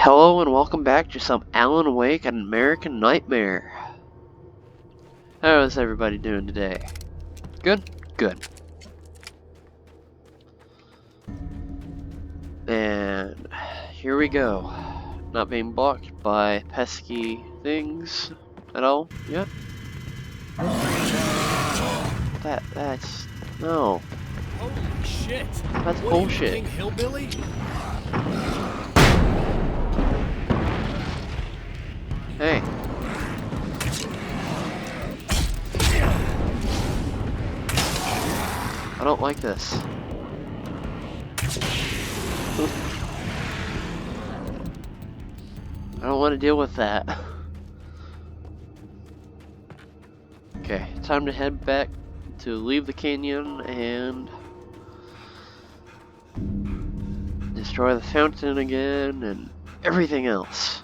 Hello and welcome back to some Alan Wake and American Nightmare. How is everybody doing today? Good? Good. And here we go. Not being blocked by pesky things at all yet. That's no. Holy shit! That's what bullshit. Are you, King Hillbilly? Hey. I don't like this. I don't want to deal with that. Okay, time to head back to leave the canyon and destroy the fountain again and everything else.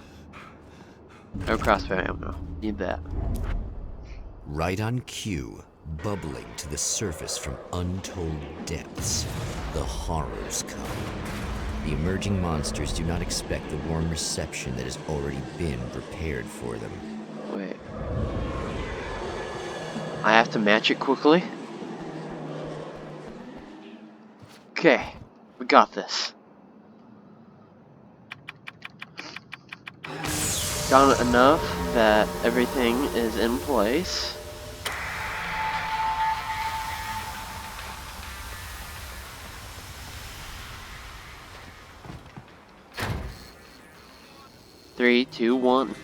No crossbow ammo. Need that. Right on cue, bubbling to the surface from untold depths, the horrors come. The emerging monsters do not expect the warm reception that has already been prepared for them. Wait. I have to match it quickly? Okay, we got this. Got enough that everything is in place. Three, two, one.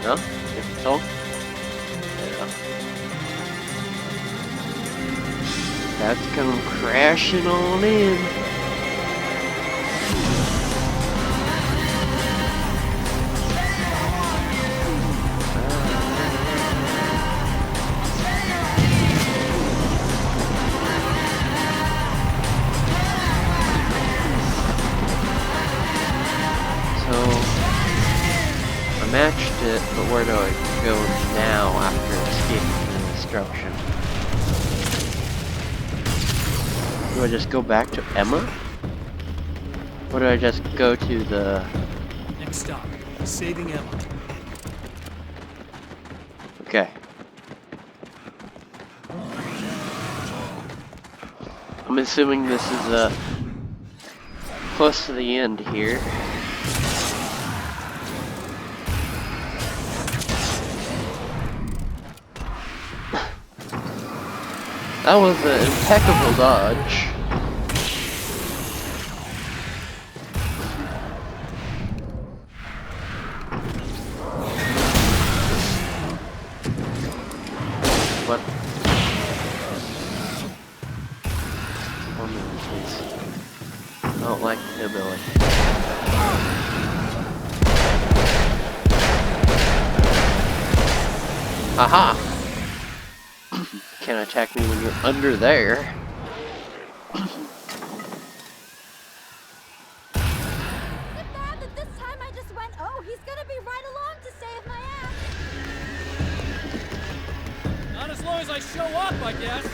No? Different song? Yeah. That's come crashing on in. I matched it, but where do I go now after escaping the destruction? Do I just go back to Emma? Or do I just go to the... Next stop, saving Emma. Okay. I'm assuming this is close to the end here. That was an impeccable dodge. What? 1 minute, please. I don't like the hillbilly. Aha! Can't attack me when you're under there. Is it bad that this time I just went, oh, he's gonna be right along to save my ass? Not as long as I show up, I guess.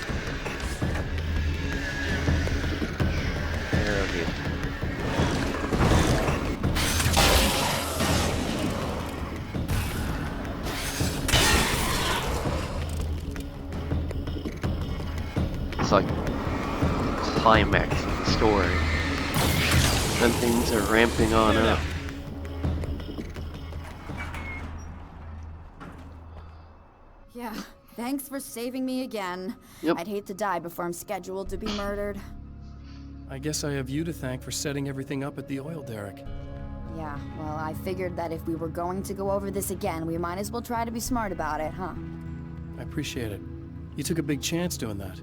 There of you. It's like climax of the story. Then things are ramping on up. Yeah, thanks for saving me again. Yep. I'd hate to die before I'm scheduled to be murdered. I guess I have you to thank for setting everything up at the oil derrick. Yeah, well, I figured that if we were going to go over this again, we might as well try to be smart about it, huh? I appreciate it. You took a big chance doing that.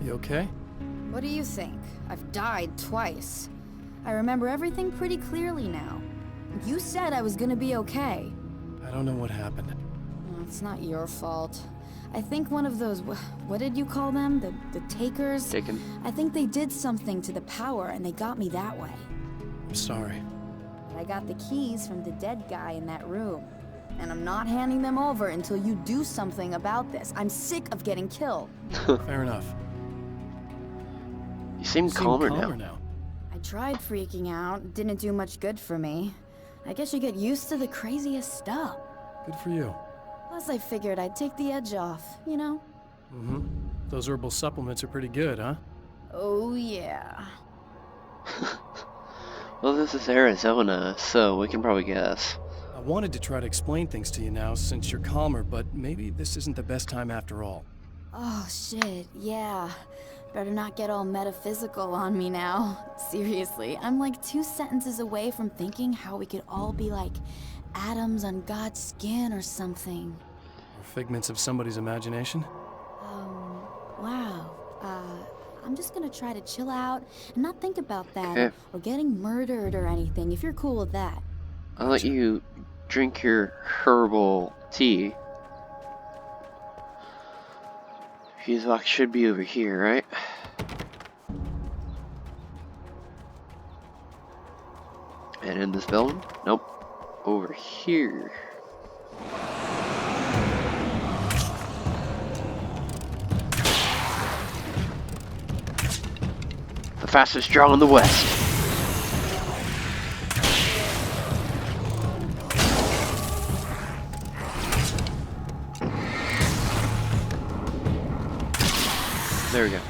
You okay? What do you think? I've died twice. I remember everything pretty clearly now. You said I was gonna be okay. I don't know what happened. Well, it's not your fault. I think one of those, what did you call them? The takers? Taken. I think they did something to the power and they got me that way. I'm sorry. But I got the keys from the dead guy in that room. And I'm not handing them over until you do something about this. I'm sick of getting killed. Fair enough. You seem You seem calmer calmer now. now. I tried freaking out. It didn't do much good for me. I guess you get used to the craziest stuff. Good for you. Plus, I figured I'd take the edge off, you know? Mm-hmm. Those herbal supplements are pretty good, huh? Oh, yeah. Well, this is Arizona, so we can probably guess. I wanted to try to explain things to you now since you're calmer, but maybe this isn't the best time after all. Oh, shit, yeah. Better not get all metaphysical on me now. Seriously, I'm like 2 sentences away from thinking how we could all be like atoms on God's skin or something. Or figments of somebody's imagination? Wow. I'm just gonna try to chill out and not think about that Okay. or getting murdered or anything, if you're cool with that. I'll let you drink your herbal tea. Fuse box should be over here, right? And in this building? Nope. Over here. The fastest draw in the West. There we go.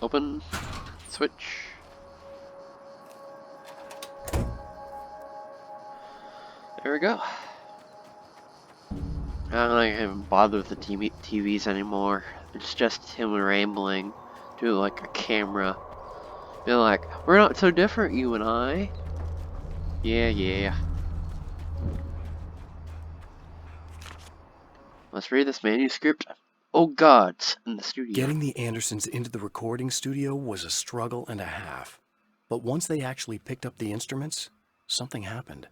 Open. Switch. There we go. I don't even bother with the TVs anymore. It's just him rambling to like a camera. Be like, we're not so different, you and I. Yeah. Let's read this manuscript. Oh gods, in the studio. Getting the Andersons into the recording studio was a struggle and a half. But once they actually picked up the instruments, something happened.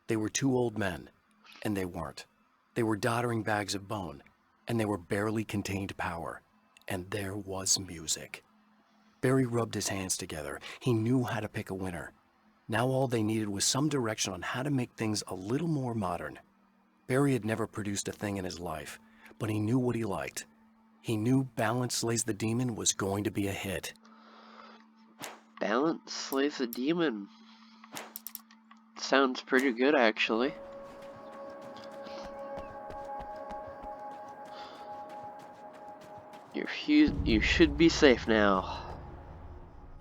They were 2 old men, and they weren't. They were doddering bags of bone, and they were barely contained power. And there was music. Barry rubbed his hands together. He knew how to pick a winner. Now all they needed was some direction on how to make things a little more modern. Barry had never produced a thing in his life, but he knew what he liked. He knew Balance Slays the Demon was going to be a hit. Balance Slays the Demon. Sounds pretty good, actually. You should be safe now.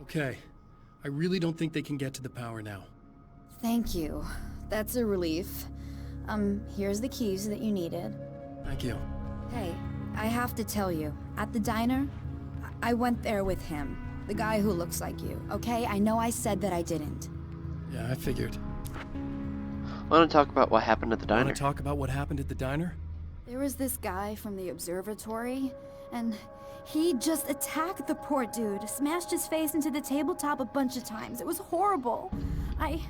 Okay, I really don't think they can get to the power now. Thank you. That's a relief. Here's the keys that you needed. Thank you. Hey, I have to tell you, at the diner, I went there with him. The guy who looks like you, okay? I know I said that I didn't. Yeah, I figured. Want to talk about what happened at the diner? Want to talk about what happened at the diner? There was this guy from the observatory, and he just attacked the poor dude, smashed his face into the tabletop a bunch of times. It was horrible. I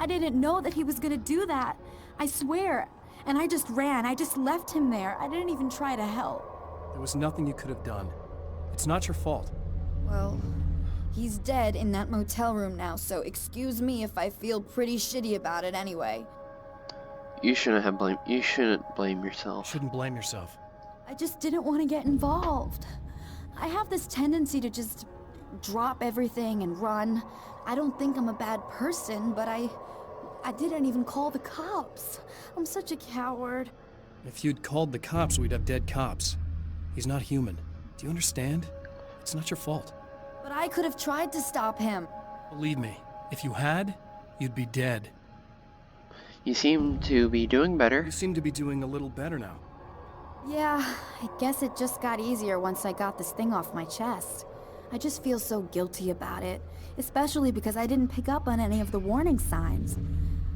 didn't know that he was gonna do that. I swear. And I just ran. I just left him there. I didn't even try to help. There was nothing you could have done. It's not your fault. Well, he's dead in that motel room now, so excuse me if I feel pretty shitty about it anyway. You shouldn't blame yourself. Shouldn't blame yourself. I just didn't want to get involved. I have this tendency to just drop everything and run. I don't think I'm a bad person, but I didn't even call the cops. I'm such a coward. If you'd called the cops, we'd have dead cops. He's not human. Do you understand? It's not your fault. But I could have tried to stop him. Believe me, if you had, you'd be dead. You seem to be doing better. You seem to be doing a little better now. Yeah, I guess it just got easier once I got this thing off my chest. I just feel so guilty about it, especially because I didn't pick up on any of the warning signs.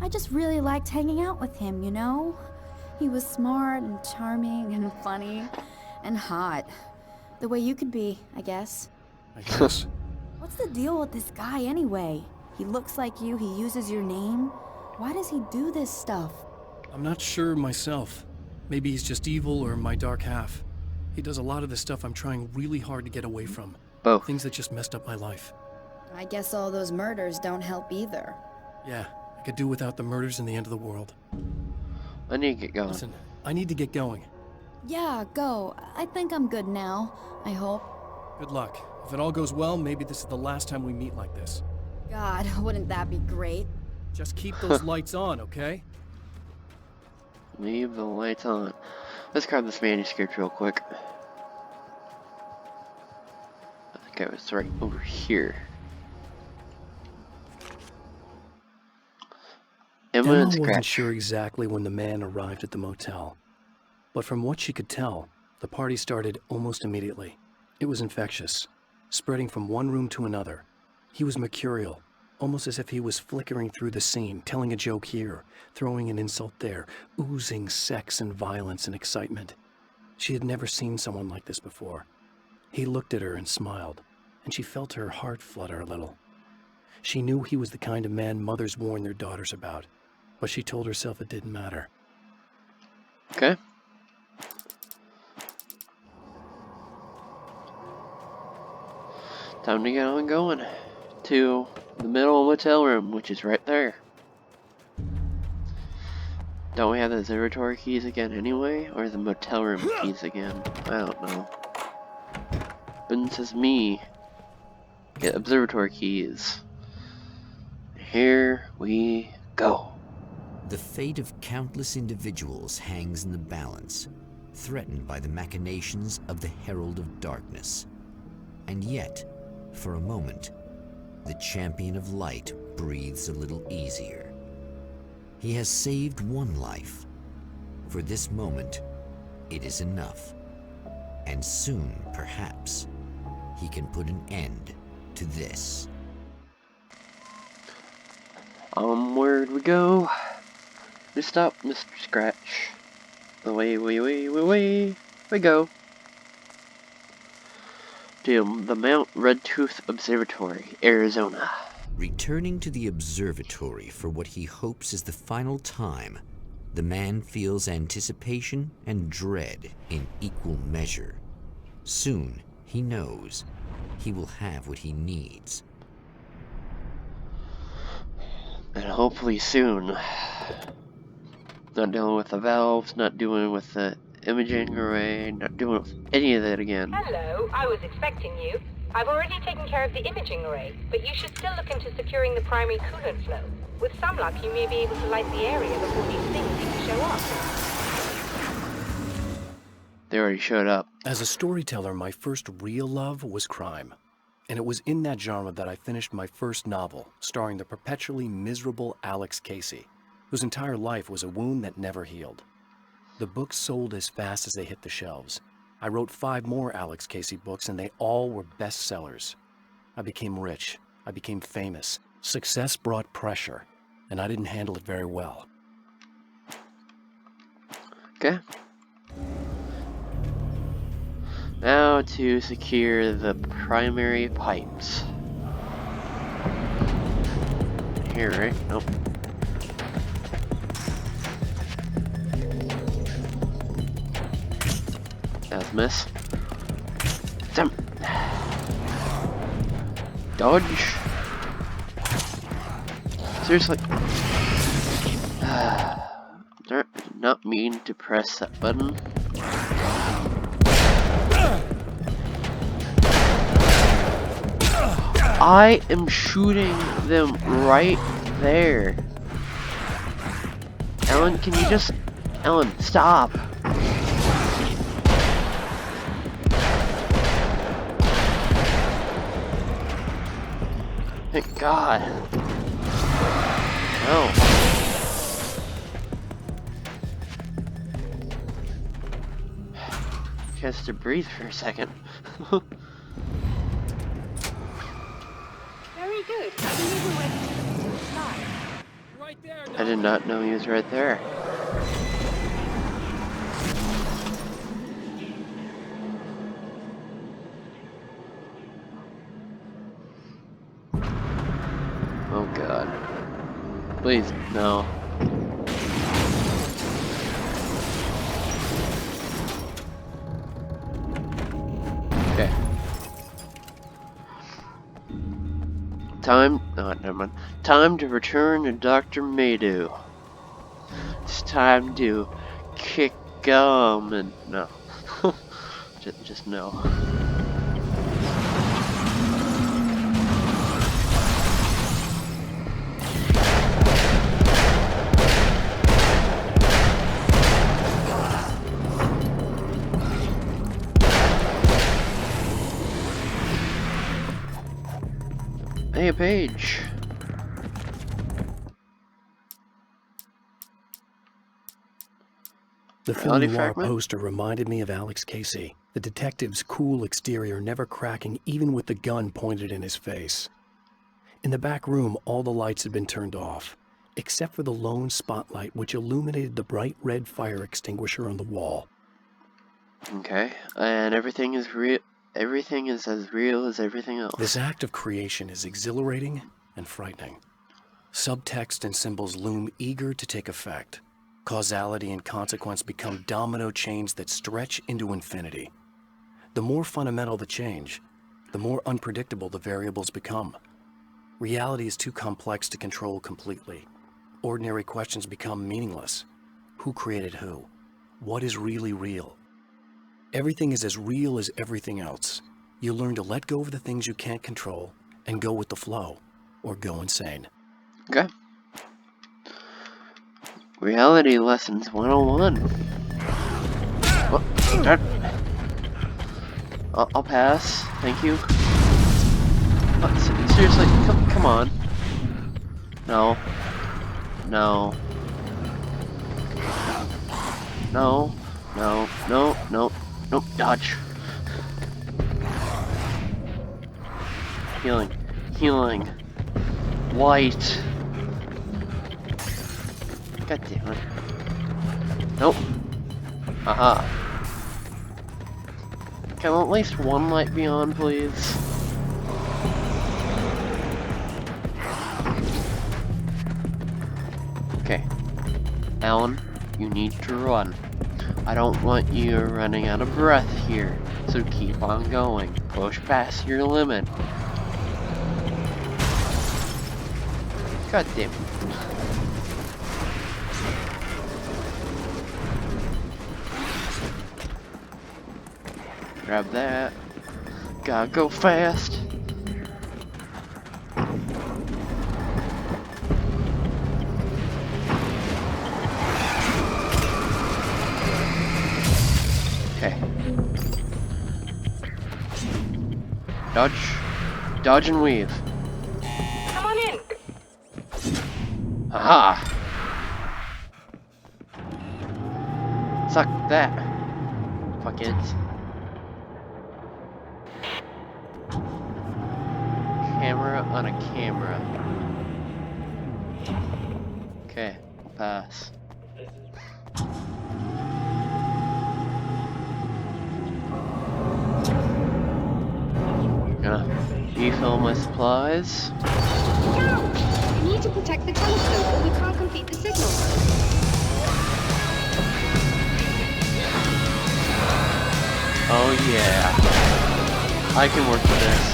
I just really liked hanging out with him, you know? He was smart and charming and funny and hot. The way you could be, I guess. I guess. What's the deal with this guy anyway? He looks like you, he uses your name. Why does he do this stuff? I'm not sure myself. Maybe he's just evil or my dark half. He does a lot of the stuff I'm trying really hard to get away from. Both. Things that just messed up my life. I guess all those murders don't help either. Yeah, I could do without the murders and the end of the world. I need to get going. Listen, I need to get going. Yeah, go. I think I'm good now. I hope. Good luck. If it all goes well, maybe this is the last time we meet like this. God, wouldn't that be great? Just keep those lights on, okay? Leave the lights on. Let's grab this manuscript real quick. I think I was right over here. Emma wasn't sure exactly when the man arrived at the motel, but from what she could tell, the party started almost immediately. It was infectious, spreading from one room to another. He was mercurial, almost as if he was flickering through the scene, telling a joke here, throwing an insult there, oozing sex and violence and excitement. She had never seen someone like this before. He looked at her and smiled, and she felt her heart flutter a little. She knew he was the kind of man mothers warn their daughters about, but she told herself it didn't matter. Okay. Time to get on going to the middle motel room, which is right there. Don't we have the observatory keys again anyway? Or the motel room keys again? I don't know. But says me. Get observatory keys. Here we go. The fate of countless individuals hangs in the balance, threatened by the machinations of the Herald of Darkness. And yet, for a moment, the Champion of Light breathes a little easier. He has saved one life. For this moment, it is enough. And soon, perhaps, he can put an end to this. Onward we go. Just stop, Mr. Scratch. Away we go. To the Mount Redtooth Observatory, Arizona. Returning to the observatory for what he hopes is the final time, the man feels anticipation and dread in equal measure. Soon, he knows he will have what he needs. And hopefully soon. Not dealing with the valves, not dealing with the imaging array, not dealing with any of that again. Hello, I was expecting you. I've already taken care of the imaging array, but you should still look into securing the primary coolant flow. With some luck, you may be able to light the area before these things even show up. They already showed up. As a storyteller, my first real love was crime. And it was in that genre that I finished my first novel, starring the perpetually miserable Alex Casey, whose entire life was a wound that never healed. The books sold as fast as they hit the shelves. I wrote 5 more Alex Casey books, and they all were bestsellers. I became rich. I became famous. Success brought pressure, and I didn't handle it very well. Okay. Now to secure the primary pipes. Here, right? Nope. That's a miss. Damn. Dodge. Seriously. Did not mean to press that button. I am shooting them right there. Ellen, can you just... Ellen, stop. Thank God. No. Just to breathe for a second. Very good. I believe we're ready to fly. Right there, I did not know he was right there. Oh God. Please, no. Okay. Never mind. Time to return to Dr. Maydew. It's time to kick gum and no. just no. Hey, a page. The film Reality noir fragment? poster reminded me of Alex Casey, the detective's cool exterior never cracking even with the gun pointed in his face. In the back room, all the lights had been turned off, except for the lone spotlight which illuminated the bright red fire extinguisher on the wall. Okay, and everything is real. Everything is as real as everything else. This act of creation is exhilarating and frightening. Subtext and symbols loom eager to take effect. Causality and consequence become domino chains that stretch into infinity. The more fundamental the change, the more unpredictable the variables become. Reality is too complex to control completely. Ordinary questions become meaningless. Who created who? What is really real? Everything is as real as everything else. You learn to let go of the things you can't control and go with the flow, or go insane. Okay. Reality Lessons 101. What? I'll pass. Thank you. Seriously, come on. No. No. No. No. No. No. Nope. Dodge. Healing. Healing. Light. God damn it. Nope. Aha. Can at least one light be on, please? Okay. Alan, you need to run. I don't want you running out of breath here, so keep on going. Push past your limit. God damn it. Grab that. Gotta go fast. Okay. Dodge. Dodge and weave. Come on in. Aha! Suck that. Fuck it. Camera on a camera. Okay, I'll pass. Gonna refill my supplies. No! We need to protect the telescope or we can't complete the signal. Oh yeah. I can work with this.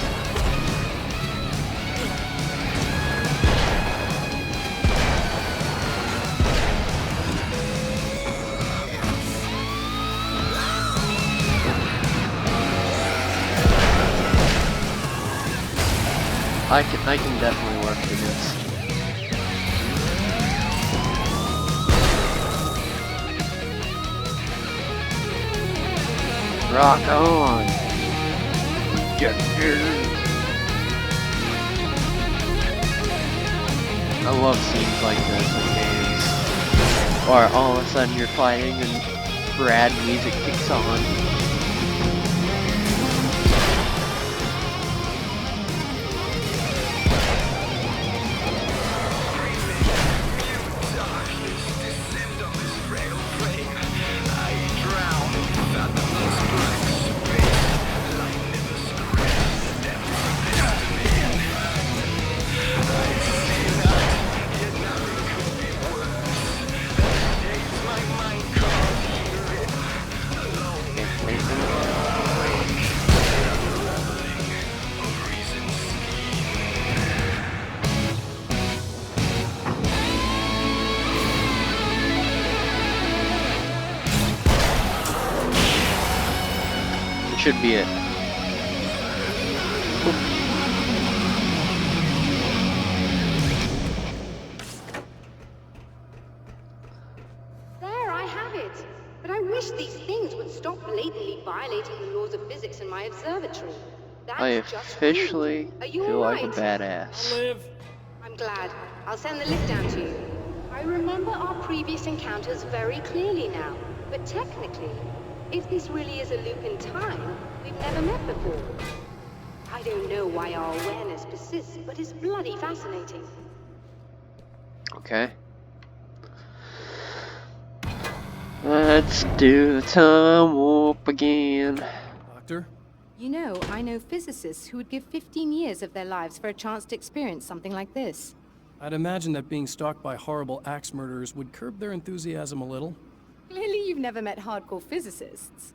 I can definitely work with this. Rock on! Get here! I love scenes like this in games. Or all of a sudden you're fighting and rad music kicks on. Okay, should be it. There, I have it. But I wish these things would stop blatantly violating the laws of physics in my observatory. That's I just officially rude. Are you feel like a alright? badass. I'm glad. I'll send the lift down to you. I remember our previous encounters very clearly now. But technically, if this really is a loop in time, we've never met before. I don't know why our awareness persists, but it's bloody fascinating. Okay. Let's do the time warp again. Doctor? You know, I know physicists who would give 15 years of their lives for a chance to experience something like this. I'd imagine that being stalked by horrible axe murderers would curb their enthusiasm a little. Clearly you've never met hardcore physicists.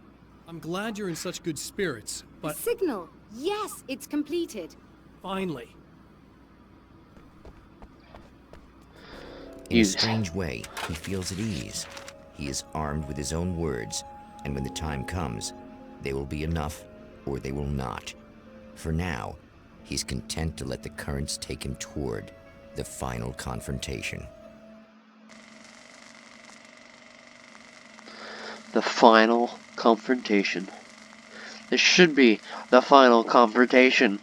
I'm glad you're in such good spirits, but The signal! Yes, it's completed. finally. In a Use. strange way, he feels at ease. He is armed with his own words, and when the time comes, they will be enough or they will not. For now, he's content to let the currents take him toward the final confrontation. The final confrontation. This should be the final confrontation.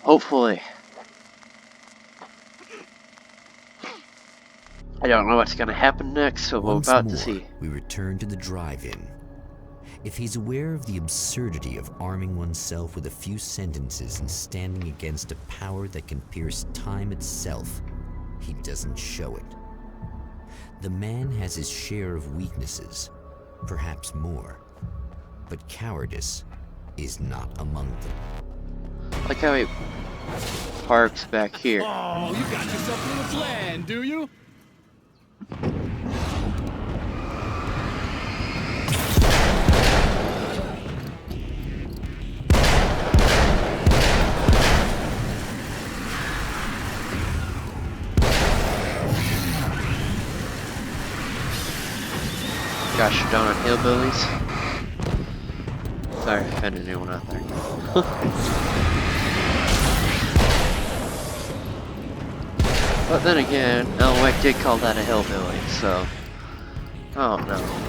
Hopefully. I don't know what's gonna happen next, so we're Once about more, to see. we return to the drive-in. If he's aware of the absurdity of arming oneself with a few sentences and standing against a power that can pierce time itself, he doesn't show it. The man has his share of weaknesses, perhaps more, but cowardice is not among them. Like how he parks back here. Oh, you got yourself a little plan, do you? Gosh darn hillbillies. Sorry, I offended anyone out there. But then again, Alan Wake did call that a hillbilly, so I don't know.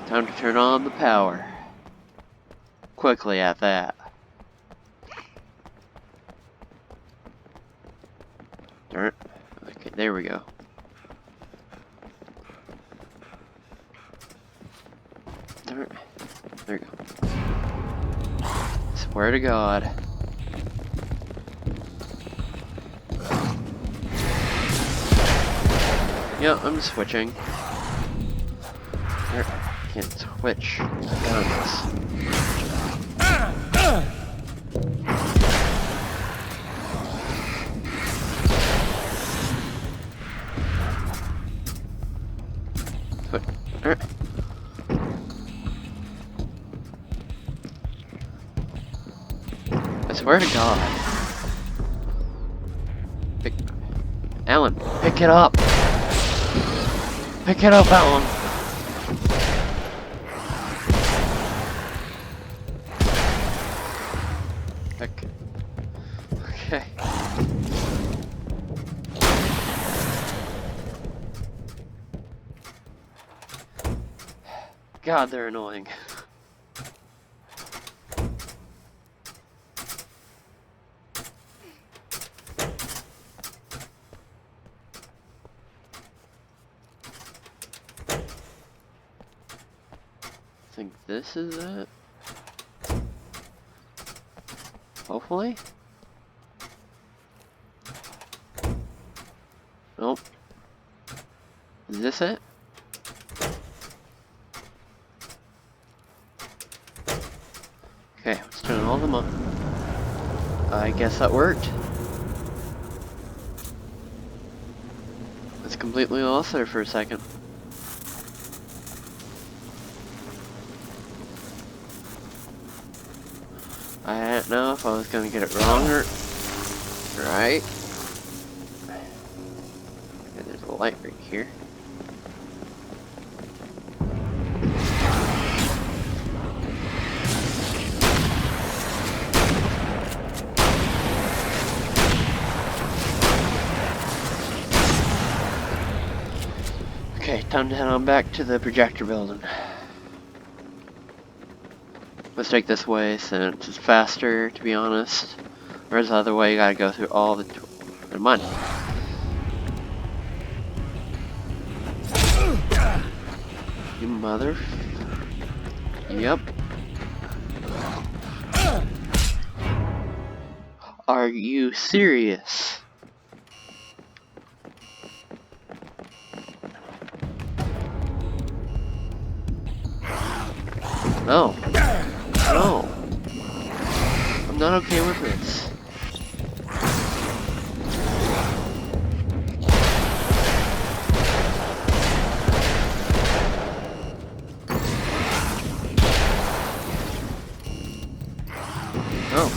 Time to turn on the power. Quickly at that. Darn it. Okay, there we go. Darn it. There we go. Swear to God. Yeah, I'm switching. There. Can't switch guns. But, I swear to God. Alan, pick it up. Pick it up, Alan. Okay. God, they're annoying. I think this is it. Hopefully. Nope. Is this it? Okay, let's turn all of them up. I guess that worked. It's completely lost there for a second. I didn't know if I was gonna get it wrong or right. light right here. Okay, time to head on back to the projector building. Let's take this way since it's faster, to be honest. Whereas the other way, you gotta go through all the... Never mind. You mother... Yep. Are you serious? No. No. I'm not okay with this. No.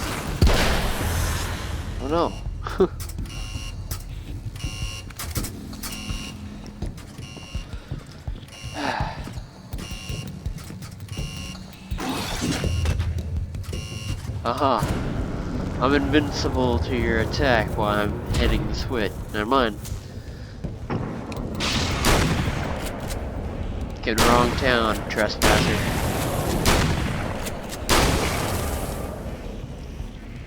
Oh no. Aha. I'm invincible to your attack while I'm hitting the switch. Never mind. Get the wrong town, trespasser.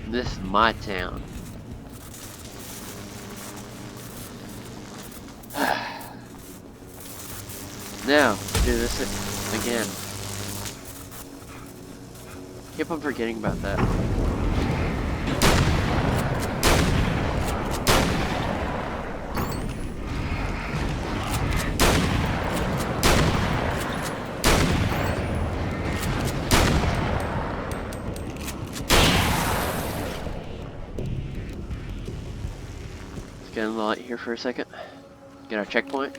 This is my town. Now, do this again. Keep on forgetting about that. Let's get in the light here for a second. Get our checkpoint.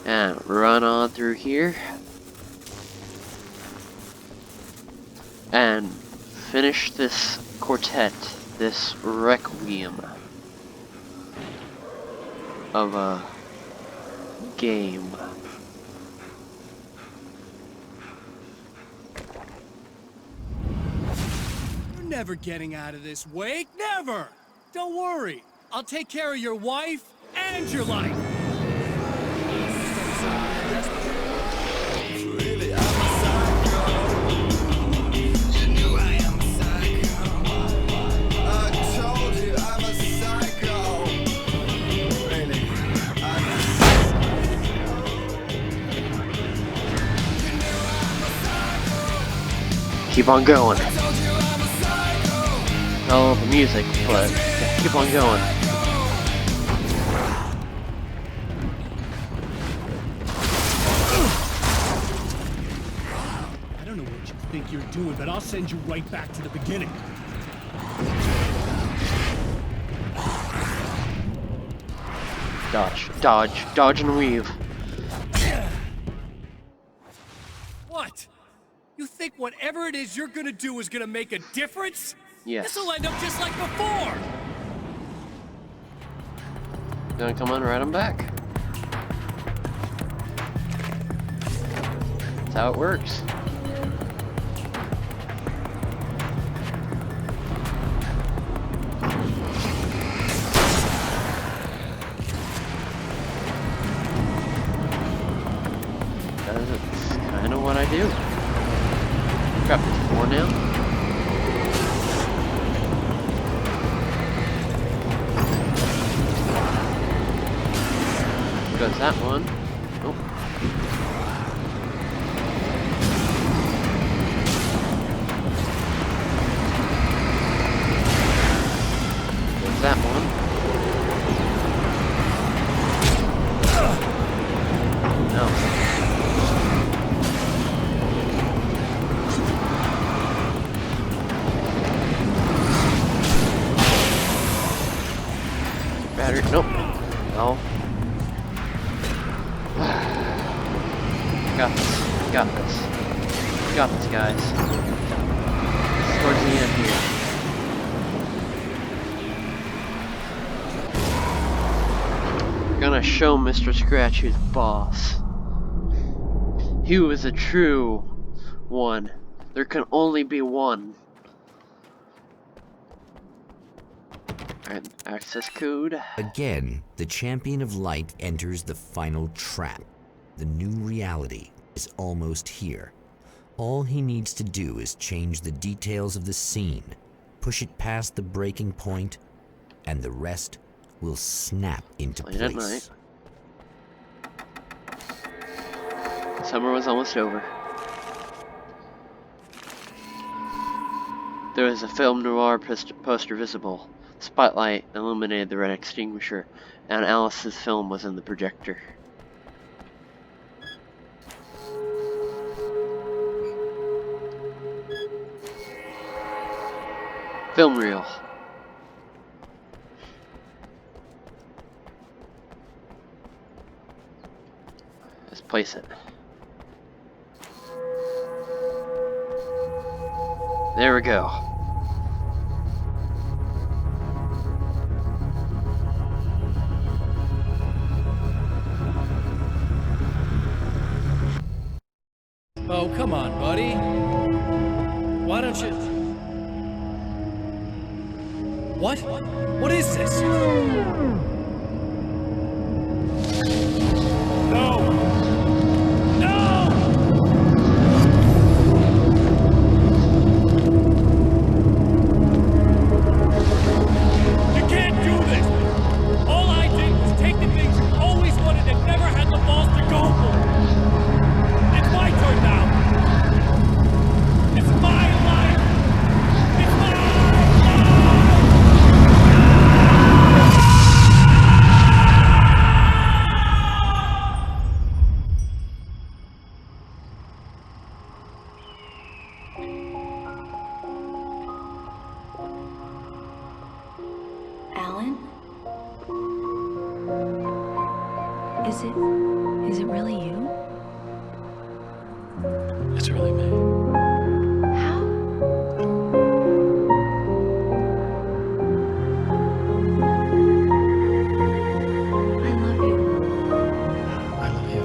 And run on through here. And finish this quartet, this requiem of a game. You're never getting out of this, Wake. Never! Don't worry. I'll take care of your wife and your life. Keep on going. Oh, the music, but keep on going. I don't know what you think you're doing, but I'll send you right back to the beginning. Dodge, dodge, dodge and weave. What? You think whatever it is you're gonna do is gonna make a difference? Yes. This'll end up just like before! Gonna come on right on back. That's how it works. That's kind of what I do. Crap, there's more now. Goes that one. Oh. Goes that one. No. Battery. Nope. No. Got this. Got this. Got this, guys. This is towards the end here. gotta show Mr. Scratch who's boss. He was a true one. There can only be one. Alright, access code. Again, the Champion of Light enters the final trap. The new reality is almost here. All he needs to do is change the details of the scene, push it past the breaking point, and the rest will snap into Late at place. night. Summer was almost over. There was a film noir poster visible. The spotlight illuminated the red extinguisher, and Alice's film was in the projector. Film reel. Let's place it. There we go. Oh, come on, buddy. Why don't you... What? What is this? No! No! You can't do this! All I did was take the things you always wanted and never had the balls to go for. It's my turn now. It's my life. It's my life. Alan? Is it really you? It's really me. How? I love you. I love you.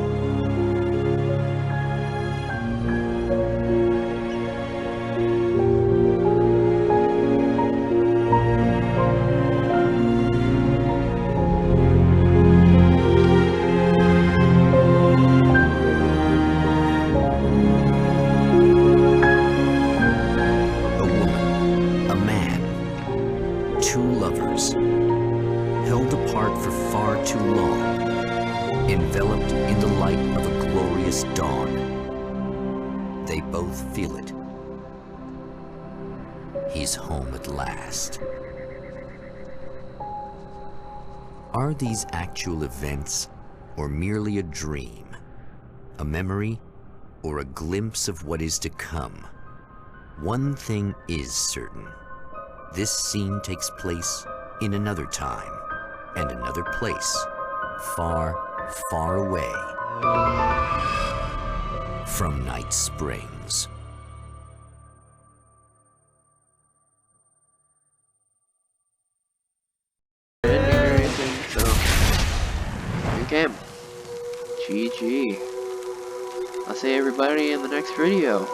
A woman, a man, two lovers, held apart for far too long, enveloped in the light of a glorious dawn. They both feel it. He's home at last. Are these actual events, or merely a dream? A memory, or a glimpse of what is to come? One thing is certain. This scene takes place in another time and another place, far, far away from Night Springs. Didn't hear anything, so good game. GG. I'll see everybody in the next video.